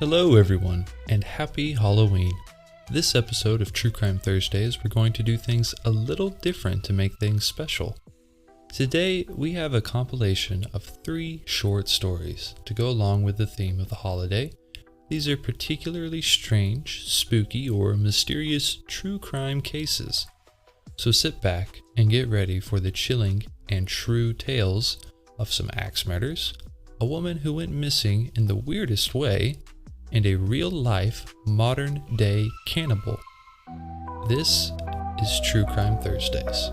Hello everyone, and happy Halloween. This episode of True Crime Thursdays, we're going to do things a little different to make things special. Today, we have a compilation of 3 short stories to go along with the theme of the holiday. These are particularly strange, spooky, or mysterious true crime cases. So sit back and get ready for the chilling and true tales of some axe murders, a woman who went missing in the weirdest way, and a real-life, modern-day cannibal. This is True Crime Thursdays.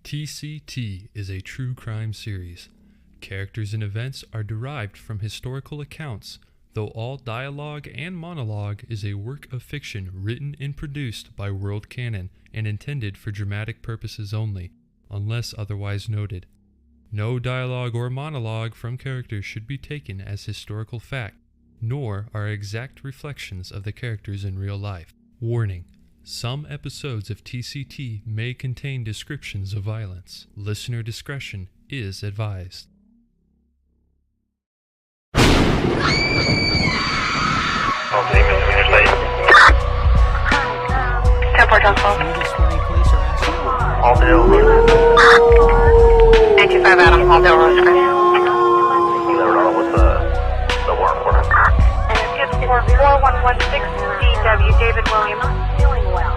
TCT is a true crime series. Characters and events are derived from historical accounts, though all dialogue and monologue is a work of fiction written and produced by World Canon and intended for dramatic purposes only, unless otherwise noted. No dialogue or monologue from characters should be taken as historical fact, nor are exact reflections of the characters in real life. Warning: some episodes of TCT may contain descriptions of violence. Listener discretion is advised. Five Adam, Halldale Road. What's the warrant order? And it's for 4116 DW, David Williams. Doing well.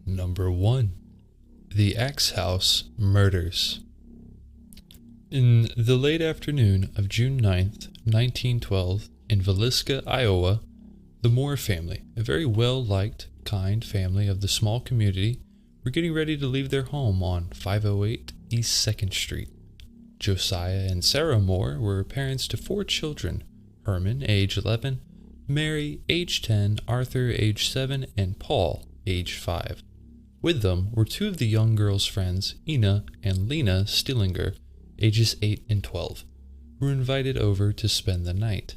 Number 1. The Axe House Murders. In the late afternoon of June 9th, 1912, in Villisca, Iowa, the Moore family, a very well-liked, kind family of the small community, were getting ready to leave their home on 508 East 2nd Street. Josiah and Sarah Moore were parents to 4 children: Herman, age 11, Mary, age 10, Arthur, age 7, and Paul, age 5. With them were 2 of the young girls' friends, Ina and Lena Stillinger, ages 8 and 12, who were invited over to spend the night.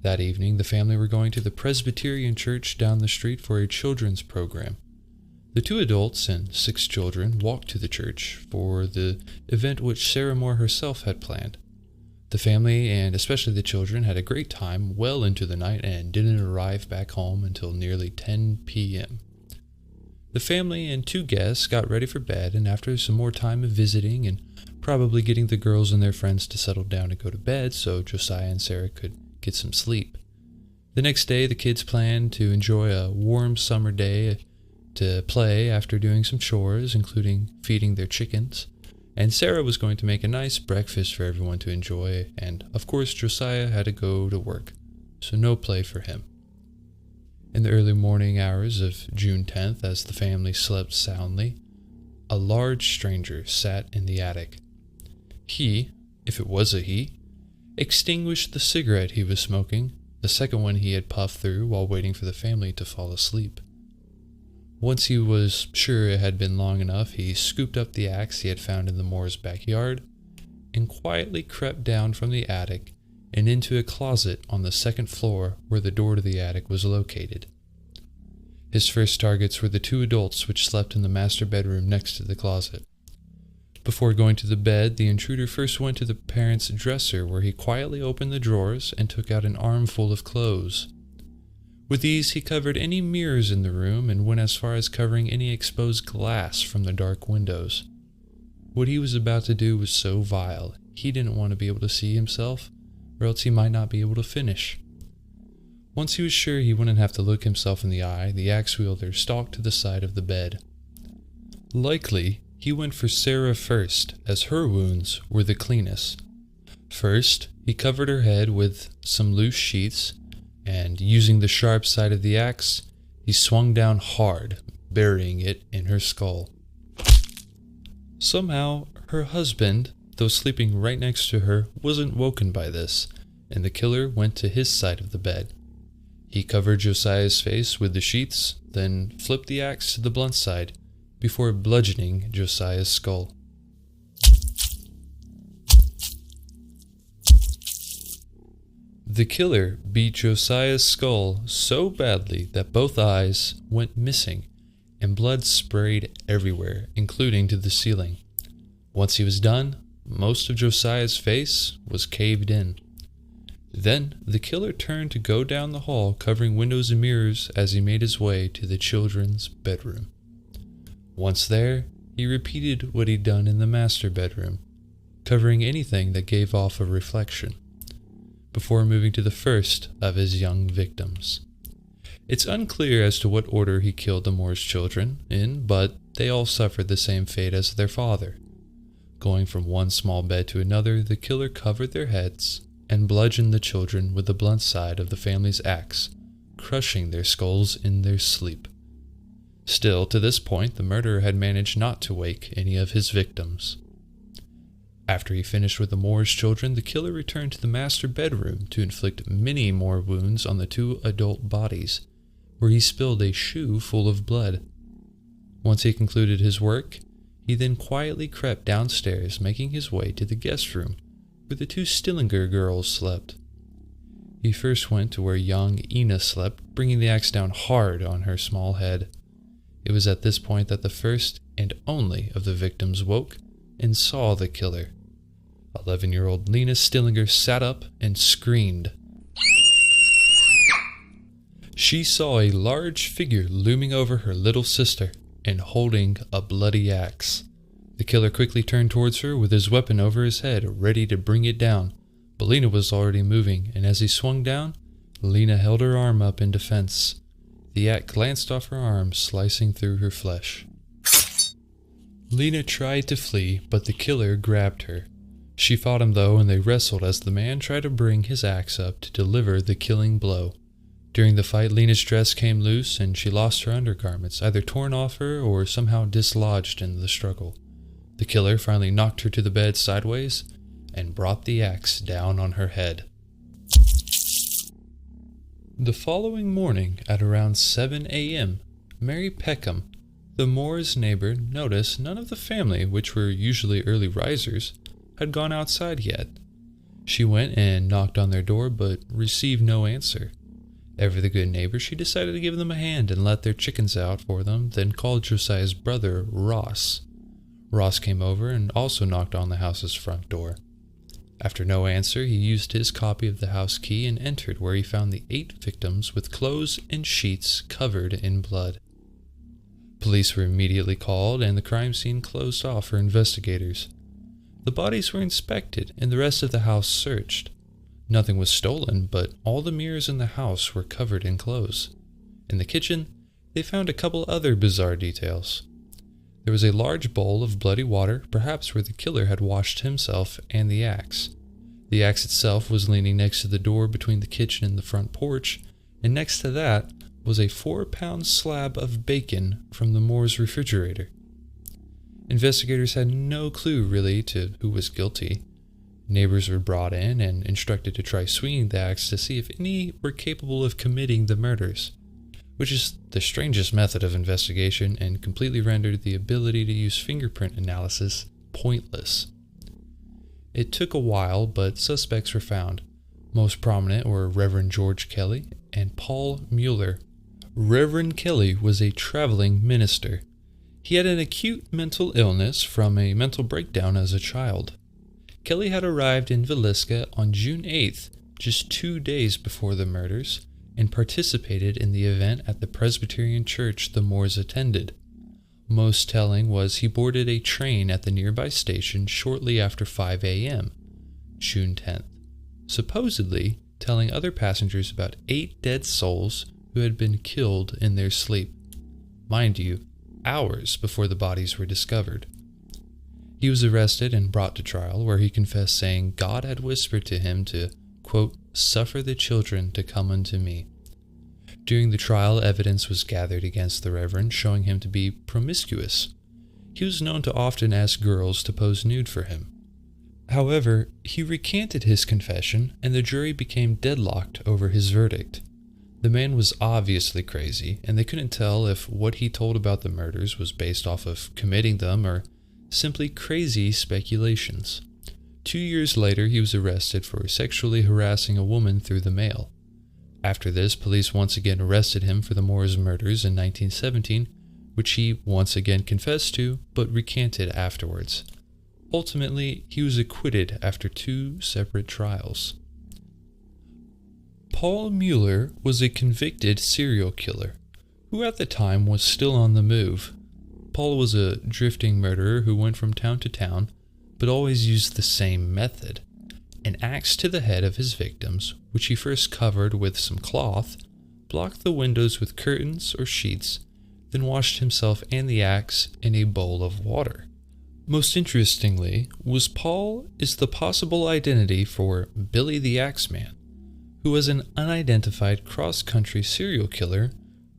That evening, the family were going to the Presbyterian church down the street for a children's program. The 2 adults and 6 children walked to the church for the event which Sarah Moore herself had planned. The family, and especially the children, had a great time well into the night and didn't arrive back home until nearly 10 p.m. The family and 2 guests got ready for bed, and after some more time of visiting and probably getting the girls and their friends to settle down and go to bed so Josiah and Sarah could get some sleep. The next day, the kids planned to enjoy a warm summer day to play after doing some chores, including feeding their chickens, and Sarah was going to make a nice breakfast for everyone to enjoy, and of course Josiah had to go to work, so no play for him. In the early morning hours of June 10th, as the family slept soundly, a large stranger sat in the attic. He, if it was a he, extinguished the cigarette he was smoking, the second one he had puffed through while waiting for the family to fall asleep. Once he was sure it had been long enough, he scooped up the axe he had found in the Moore's backyard and quietly crept down from the attic and into a closet on the 2nd floor where the door to the attic was located. His first targets were the 2 adults which slept in the master bedroom next to the closet. Before going to the bed, the intruder first went to the parents' dresser where he quietly opened the drawers and took out an armful of clothes. With these, he covered any mirrors in the room and went as far as covering any exposed glass from the dark windows. What he was about to do was so vile, he didn't want to be able to see himself, or else he might not be able to finish. Once he was sure he wouldn't have to look himself in the eye, the axe wielder stalked to the side of the bed. Likely, he went for Sarah first, as her wounds were the cleanest. First, he covered her head with some loose sheets, and using the sharp side of the axe, he swung down hard, burying it in her skull. Somehow, her husband, though sleeping right next to her, wasn't woken by this, and the killer went to his side of the bed. He covered Josiah's face with the sheets, then flipped the axe to the blunt side, before bludgeoning Josiah's skull. The killer beat Josiah's skull so badly that both eyes went missing and blood sprayed everywhere, including to the ceiling. Once he was done, most of Josiah's face was caved in. Then the killer turned to go down the hall, covering windows and mirrors as he made his way to the children's bedroom. Once there, he repeated what he'd done in the master bedroom, covering anything that gave off a reflection, before moving to the first of his young victims. It's unclear as to what order he killed the Moore's children in, but they all suffered the same fate as their father. Going from one small bed to another, the killer covered their heads and bludgeoned the children with the blunt side of the family's axe, crushing their skulls in their sleep. Still, to this point, the murderer had managed not to wake any of his victims. After he finished with the Moore's children, the killer returned to the master bedroom to inflict many more wounds on the two adult bodies, where he spilled a shoe full of blood. Once he concluded his work, he then quietly crept downstairs, making his way to the guest room, where the two Stillinger girls slept. He first went to where young Ina slept, bringing the axe down hard on her small head. It was at this point that the first and only of the victims woke and saw the killer. 11-year-old Lena Stillinger sat up and screamed. She saw a large figure looming over her little sister and holding a bloody axe. The killer quickly turned towards her with his weapon over his head, ready to bring it down. But Lena was already moving, and as he swung down, Lena held her arm up in defense. The axe glanced off her arm, slicing through her flesh. Lena tried to flee, but the killer grabbed her. She fought him though, and they wrestled as the man tried to bring his axe up to deliver the killing blow. During the fight, Lena's dress came loose and she lost her undergarments, either torn off her or somehow dislodged in the struggle. The killer finally knocked her to the bed sideways and brought the axe down on her head. The following morning, at around 7 a.m., Mary Peckham, the Moore's neighbor, noticed none of the family, which were usually early risers, had gone outside yet. She went and knocked on their door, but received no answer. Ever the good neighbor, she decided to give them a hand and let their chickens out for them, then called Josiah's brother, Ross. Ross came over and also knocked on the house's front door. After no answer, he used his copy of the house key and entered, where he found the 8 victims with clothes and sheets covered in blood. Police were immediately called and the crime scene closed off for investigators. The bodies were inspected and the rest of the house searched. Nothing was stolen, but all the mirrors in the house were covered in clothes. In the kitchen, they found a couple other bizarre details. There was a large bowl of bloody water, perhaps where the killer had washed himself and the axe. The axe itself was leaning next to the door between the kitchen and the front porch, and next to that was a 4-pound slab of bacon from the Moore's refrigerator. Investigators had no clue really to who was guilty. Neighbors were brought in and instructed to try swinging the axe to see if any were capable of committing the murders, which is the strangest method of investigation and completely rendered the ability to use fingerprint analysis pointless. It took a while, but suspects were found. Most prominent were Reverend George Kelly and Paul Mueller. Reverend Kelly was a traveling minister. He had an acute mental illness from a mental breakdown as a child. Kelly had arrived in Villisca on June 8th, just 2 days before the murders, and participated in the event at the Presbyterian church the Moores attended. Most telling was he boarded a train at the nearby station shortly after 5 a.m., June 10th, supposedly telling other passengers about 8 dead souls who had been killed in their sleep. Mind you, hours before the bodies were discovered. He was arrested and brought to trial, where he confessed, saying God had whispered to him to, quote, "Suffer the children to come unto me." During the trial, evidence was gathered against the Reverend, showing him to be promiscuous. He was known to often ask girls to pose nude for him. However, he recanted his confession, and the jury became deadlocked over his verdict. The man was obviously crazy, and they couldn't tell if what he told about the murders was based off of committing them or simply crazy speculations. 2 years later, he was arrested for sexually harassing a woman through the mail. After this, police once again arrested him for the Moores murders in 1917, which he once again confessed to, but recanted afterwards. Ultimately, he was acquitted after 2 separate trials. Paul Mueller was a convicted serial killer, who at the time was still on the move. Paul was a drifting murderer who went from town to town, but always used the same method: an axe to the head of his victims, which he first covered with some cloth, blocked the windows with curtains or sheets, then washed himself and the axe in a bowl of water. Most interestingly, Paul is the possible identity for Billy the Axeman, who was an unidentified cross-country serial killer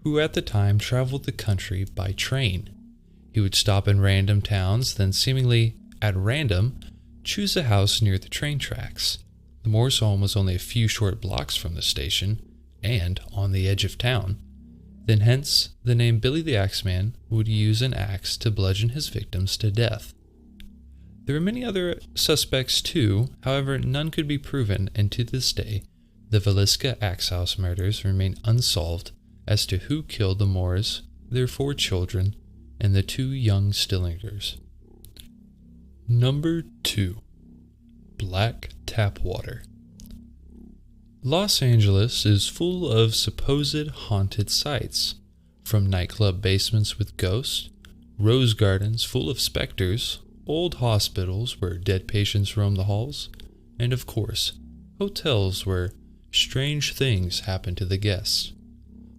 who at the time traveled the country by train. He would stop in random towns, then seemingly at random choose a house near the train tracks. The Moore's home was only a few short blocks from the station and on the edge of town. Then hence, the name Billy the Axeman would use an axe to bludgeon his victims to death. There were many other suspects too, however none could be proven, and to this day, the Villisca Axe House murders remain unsolved as to who killed the Moores, their 4 children, and the 2 young Stillingers. Number 2. Black Tap Water. Los Angeles is full of supposed haunted sites, from nightclub basements with ghosts, rose gardens full of specters, old hospitals where dead patients roam the halls, and of course, hotels where strange things happen to the guests.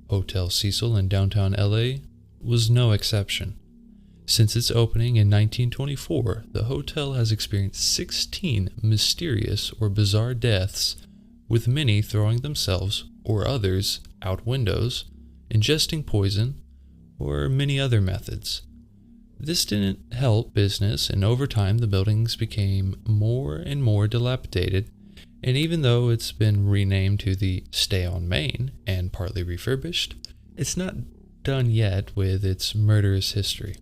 Hotel Cecil in downtown LA was no exception. Since its opening in 1924, the hotel has experienced 16 mysterious or bizarre deaths, with many throwing themselves or others out windows, ingesting poison, or many other methods. This didn't help business, and over time the buildings became more and more dilapidated, and even though it's been renamed to the Stay on Main and partly refurbished, it's not done yet with its murderous history.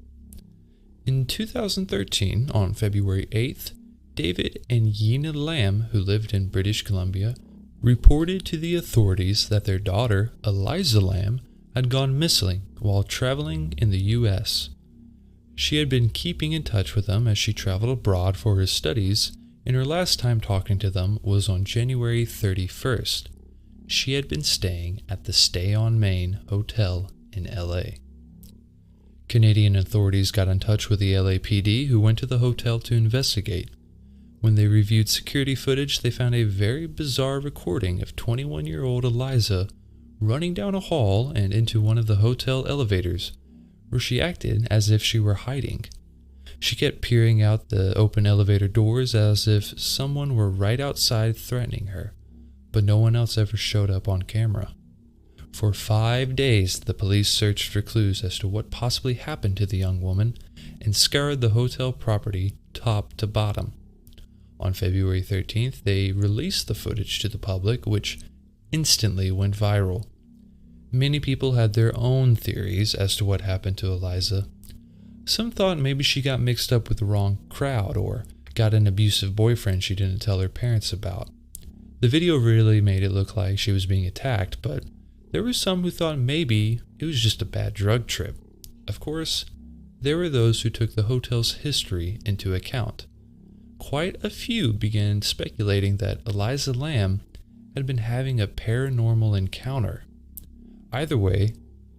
In 2013, on February 8th, David and Yina Lamb, who lived in British Columbia, reported to the authorities that their daughter, Eliza Lamb, had gone missing while traveling in the U.S. She had been keeping in touch with them as she traveled abroad for her studies, and her last time talking to them was on January 31st. She had been staying at the Stay on Main Hotel in L.A. Canadian authorities got in touch with the LAPD, who went to the hotel to investigate. When they reviewed security footage, they found a very bizarre recording of 21-year-old Eliza running down a hall and into one of the hotel elevators, where she acted as if she were hiding. She kept peering out the open elevator doors as if someone were right outside threatening her, but no one else ever showed up on camera. For 5 days, the police searched for clues as to what possibly happened to the young woman and scoured the hotel property top to bottom. On February 13th, they released the footage to the public, which instantly went viral. Many people had their own theories as to what happened to Eliza. Some thought maybe she got mixed up with the wrong crowd or got an abusive boyfriend she didn't tell her parents about. The video really made it look like she was being attacked, but there were some who thought maybe it was just a bad drug trip. Of course, there were those who took the hotel's history into account. Quite a few began speculating that Eliza Lamb had been having a paranormal encounter. Either way,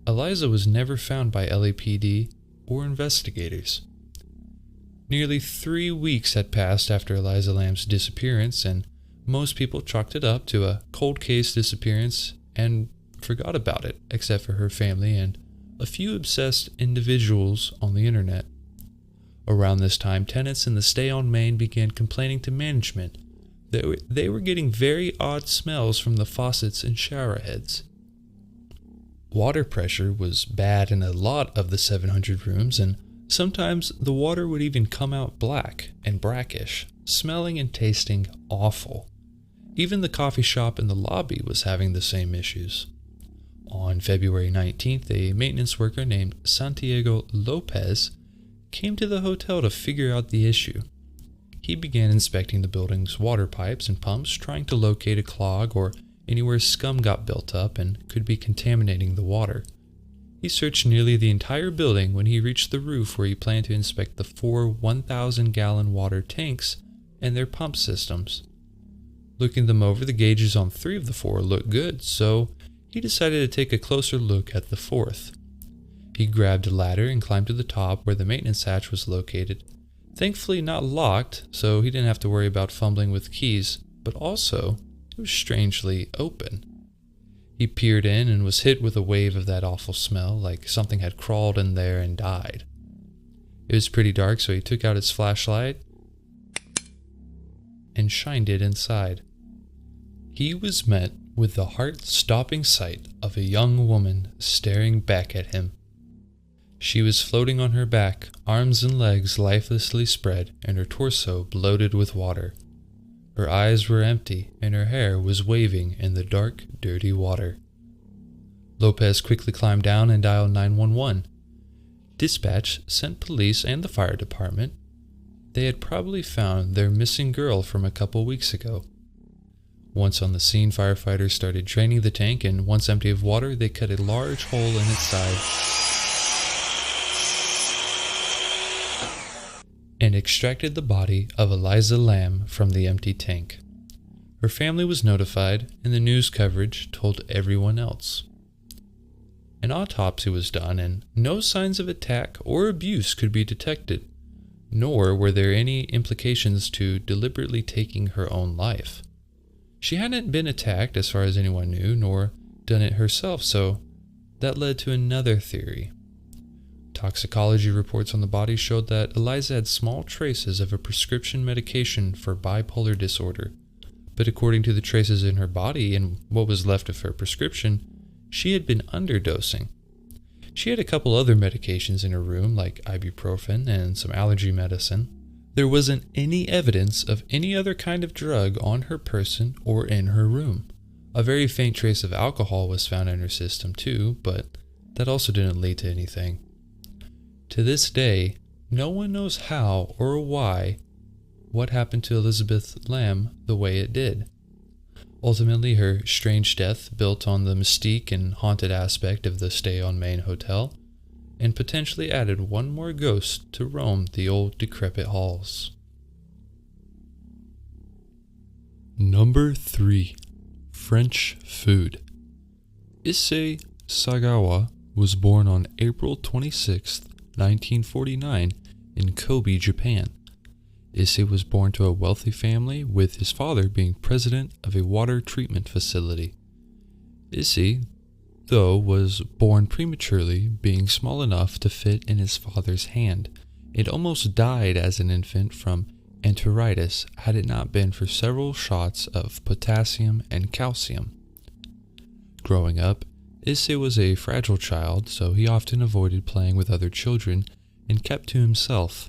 Eliza was never found by LAPD or investigators. Nearly 3 weeks had passed after Eliza Lamb's disappearance, and most people chalked it up to a cold case disappearance and forgot about it, except for her family and a few obsessed individuals on the internet. Around this time, tenants in the Stay on Main began complaining to management that they were getting very odd smells from the faucets and shower heads. Water pressure was bad in a lot of the 700 rooms, and sometimes the water would even come out black and brackish, smelling and tasting awful. Even the coffee shop in the lobby was having the same issues. On February 19th, a maintenance worker named Santiago Lopez came to the hotel to figure out the issue. He began inspecting the building's water pipes and pumps, trying to locate a clog or anywhere scum got built up and could be contaminating the water. He searched nearly the entire building when he reached the roof where he planned to inspect the 4 1,000-gallon water tanks and their pump systems. Looking them over, the gauges on 3 of the 4 looked good, so he decided to take a closer look at the 4th. He grabbed a ladder and climbed to the top where the maintenance hatch was located. Thankfully not locked, so he didn't have to worry about fumbling with keys, but also it was strangely open. He peered in and was hit with a wave of that awful smell, like something had crawled in there and died. It was pretty dark, so he took out his flashlight and shined it inside. He was met with the heart-stopping sight of a young woman staring back at him. She was floating on her back, arms and legs lifelessly spread, and her torso bloated with water. Her eyes were empty, and her hair was waving in the dark, dirty water. Lopez quickly climbed down and dialed 911. Dispatch sent police and the fire department. They had probably found their missing girl from a couple weeks ago. Once on the scene, firefighters started draining the tank, and once empty of water, they cut a large hole in its side and extracted the body of Eliza Lamb from the empty tank. Her family was notified, and the news coverage told everyone else. An autopsy was done, and no signs of attack or abuse could be detected, nor were there any implications to deliberately taking her own life. She hadn't been attacked as far as anyone knew, nor done it herself, so that led to another theory. Toxicology reports on the body showed that Eliza had small traces of a prescription medication for bipolar disorder, but according to the traces in her body and what was left of her prescription, she had been underdosing. She had a couple other medications in her room, like ibuprofen and some allergy medicine. There wasn't any evidence of any other kind of drug on her person or in her room. A very faint trace of alcohol was found in her system too, but that also didn't lead to anything. To this day, no one knows how or why what happened to Elizabeth Lamb the way it did. Ultimately, her strange death built on the mystique and haunted aspect of the stay on Main Hotel, and potentially added one more ghost to roam the old decrepit halls. Number 3. French food. Issei Sagawa was born on April 26, 1949 in Kobe, Japan. Issei was born to a wealthy family, with his father being president of a water treatment facility. Issei, though, was born prematurely, being small enough to fit in his father's hand. It almost died as an infant from enteritis had it not been for several shots of potassium and calcium. Growing up, Issei was a fragile child, so he often avoided playing with other children and kept to himself.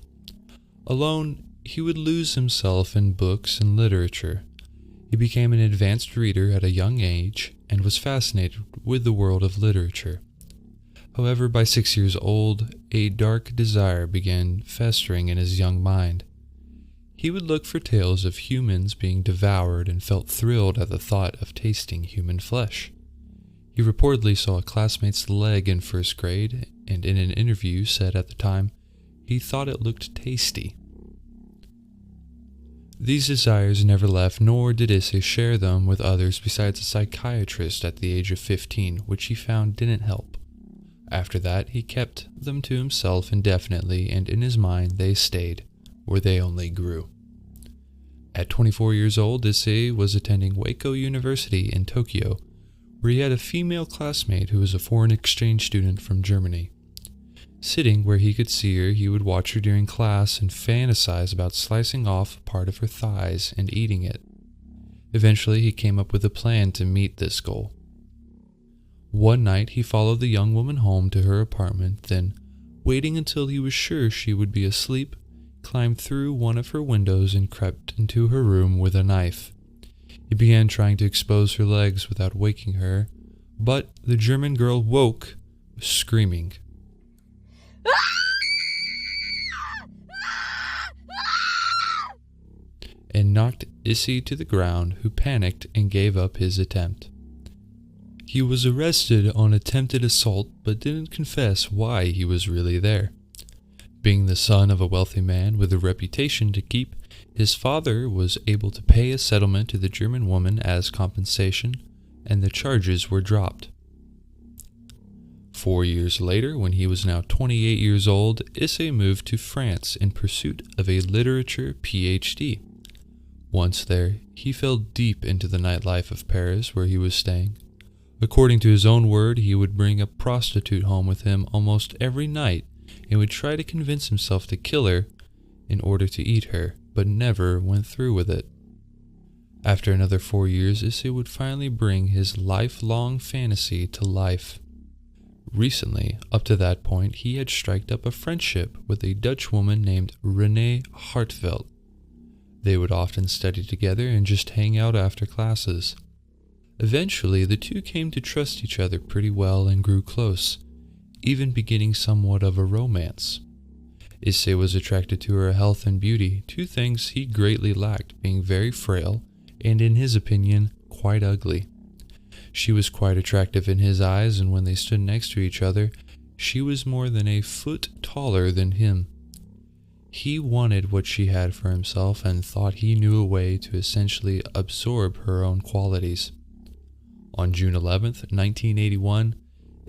Alone, he would lose himself in books and literature. He became an advanced reader at a young age and was fascinated with the world of literature. However, by 6 years old, a dark desire began festering in his young mind. He would look for tales of humans being devoured and felt thrilled at the thought of tasting human flesh. He reportedly saw a classmate's leg in first grade, and in an interview said at the time he thought it looked tasty. These desires never left, nor did Issei share them with others besides a psychiatrist at the age of 15, which he found didn't help. After that, he kept them to himself indefinitely, and in his mind they stayed, where they only grew. At 24 years old, Issei was attending Waco University in Tokyo, where he had a female classmate who was a foreign exchange student from Germany. Sitting where he could see her, he would watch her during class and fantasize about slicing off part of her thighs and eating it. Eventually, he came up with a plan to meet this goal. One night, he followed the young woman home to her apartment, then, waiting until he was sure she would be asleep, climbed through one of her windows and crept into her room with a knife. He began trying to expose her legs without waking her, but the German girl woke, screaming. and knocked Issei to the ground, who panicked and gave up his attempt. He was arrested on attempted assault but didn't confess why he was really there. Being the son of a wealthy man with a reputation to keep, his father was able to pay a settlement to the German woman as compensation, and the charges were dropped. 4 years later, when he was now 28 years old, Issei moved to France in pursuit of a literature PhD. Once there, he fell deep into the nightlife of Paris where he was staying. According to his own word, he would bring a prostitute home with him almost every night and would try to convince himself to kill her in order to eat her, but never went through with it. After another 4 years, Issei would finally bring his lifelong fantasy to life. Recently, up to that point, he had struck up a friendship with a Dutch woman named Renee Hartveld. They would often study together and just hang out after classes. Eventually, the two came to trust each other pretty well and grew close, even beginning somewhat of a romance. Issei was attracted to her health and beauty, two things he greatly lacked, being very frail and, in his opinion, quite ugly. She was quite attractive in his eyes, and when they stood next to each other, she was more than a foot taller than him. He wanted what she had for himself and thought he knew a way to essentially absorb her own qualities. On June 11th, 1981,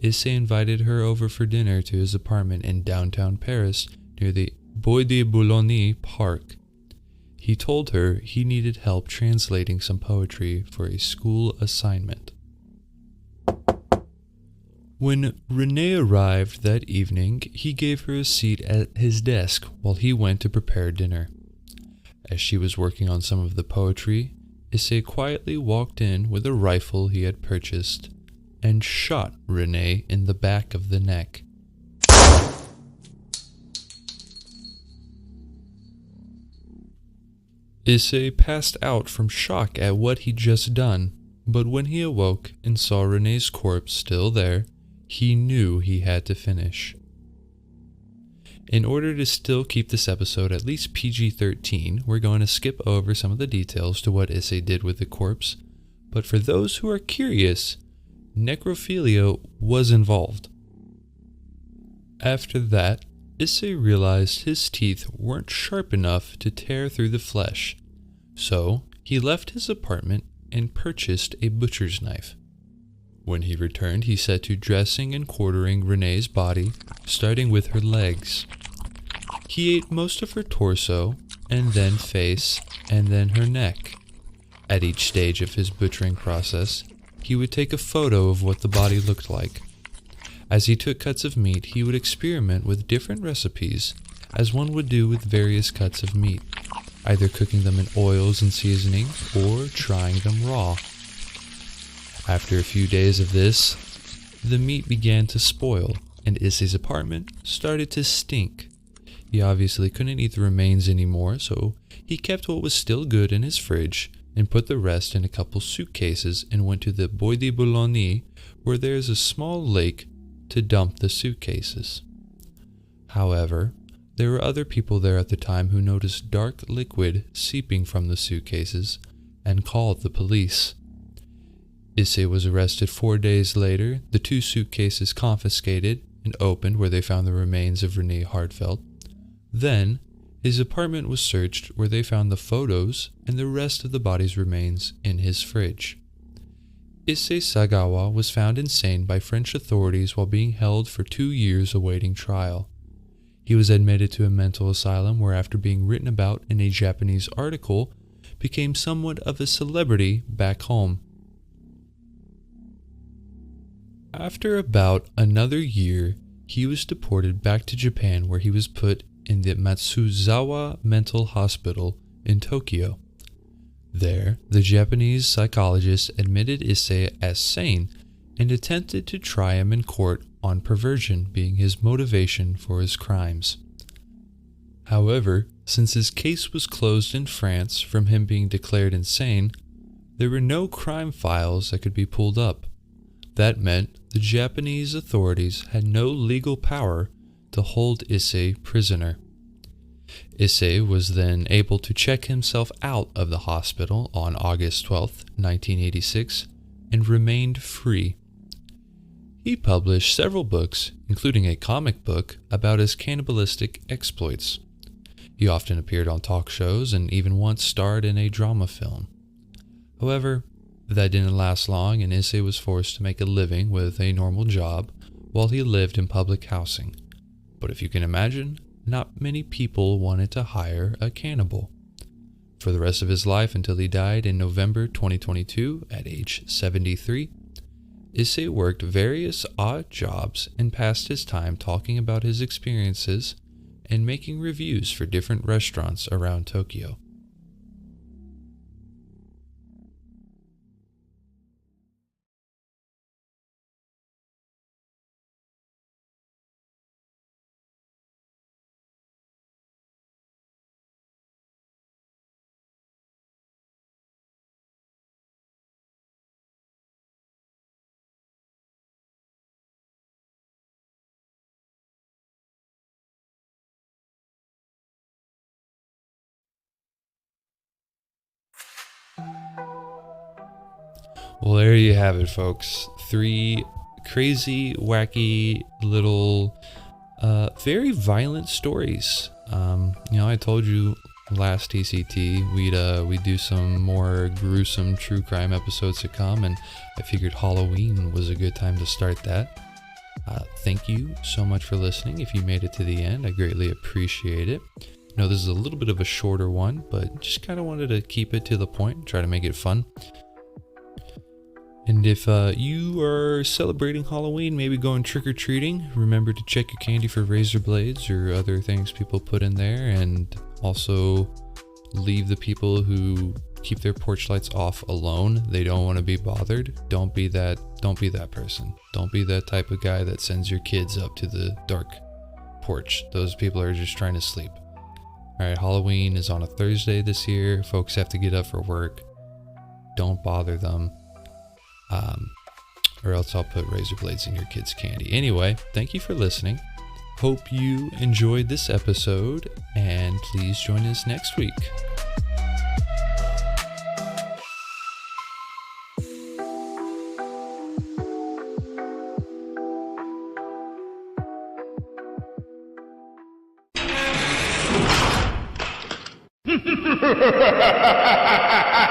Issei invited her over for dinner to his apartment in downtown Paris near the Bois de Boulogne Park. He told her he needed help translating some poetry for a school assignment. When Renee arrived that evening, he gave her a seat at his desk while he went to prepare dinner. As she was working on some of the poetry, Issei quietly walked in with a rifle he had purchased and shot Renee in the back of the neck. Issei passed out from shock at what he'd just done, but when he awoke and saw Renee's corpse still there, he knew he had to finish. In order to still keep this episode at least PG-13, we're going to skip over some of the details to what Issei did with the corpse, but for those who are curious, necrophilia was involved. After that, Issei realized his teeth weren't sharp enough to tear through the flesh, so he left his apartment and purchased a butcher's knife. When he returned, he set to dressing and quartering Renee's body, starting with her legs. He ate most of her torso, and then face, and then her neck. At each stage of his butchering process, he would take a photo of what the body looked like. As he took cuts of meat, he would experiment with different recipes, as one would do with various cuts of meat, either cooking them in oils and seasoning, or trying them raw. After a few days of this, the meat began to spoil, and Issei's apartment started to stink. He obviously couldn't eat the remains anymore, so he kept what was still good in his fridge and put the rest in a couple suitcases and went to the Bois de Boulogne, where there is a small lake, to dump the suitcases. However, there were other people there at the time who noticed dark liquid seeping from the suitcases and called the police. Issei was arrested 4 days later, the 2 suitcases confiscated and opened where they found the remains of Renee Hartveld. Then, his apartment was searched where they found the photos and the rest of the body's remains in his fridge. Issei Sagawa was found insane by French authorities while being held for 2 years awaiting trial. He was admitted to a mental asylum where, after being written about in a Japanese article, became somewhat of a celebrity back home. After about another year, he was deported back to Japan, where he was put in the Matsuzawa Mental Hospital in Tokyo. There, the Japanese psychologist admitted Issei as sane and attempted to try him in court on perversion being his motivation for his crimes. However, since his case was closed in France from him being declared insane, there were no crime files that could be pulled up. That meant the Japanese authorities had no legal power to hold Issei prisoner. Issei was then able to check himself out of the hospital on August 12, 1986, and remained free. He published several books, including a comic book about his cannibalistic exploits. He often appeared on talk shows and even once starred in a drama film. However, that didn't last long, and Issei was forced to make a living with a normal job while he lived in public housing. But if you can imagine, not many people wanted to hire a cannibal. For the rest of his life until he died in November 2022 at age 73, Issei worked various odd jobs and passed his time talking about his experiences and making reviews for different restaurants around Tokyo. Well, there you have it, folks. 3 crazy, wacky, little, very violent stories. I told you last TCT we'd do some more gruesome true crime episodes to come, and I figured Halloween was a good time to start that. Thank you so much for listening. If you made it to the end, I greatly appreciate it. I know this is a little bit of a shorter one, but just kind of wanted to keep it to the point, try to make it fun. And if you are celebrating Halloween, maybe going trick-or-treating, remember to check your candy for razor blades or other things people put in there, and also leave the people who keep their porch lights off alone. They don't want to be bothered. Don't be that person. Don't be that type of guy that sends your kids up to the dark porch. Those people are just trying to sleep. Alright, Halloween is on a Thursday this year. Folks have to get up for work. Don't bother them. Or else I'll put razor blades in your kids' candy. Anyway, thank you for listening. Hope you enjoyed this episode, and please join us next week. Ha ha ha ha ha!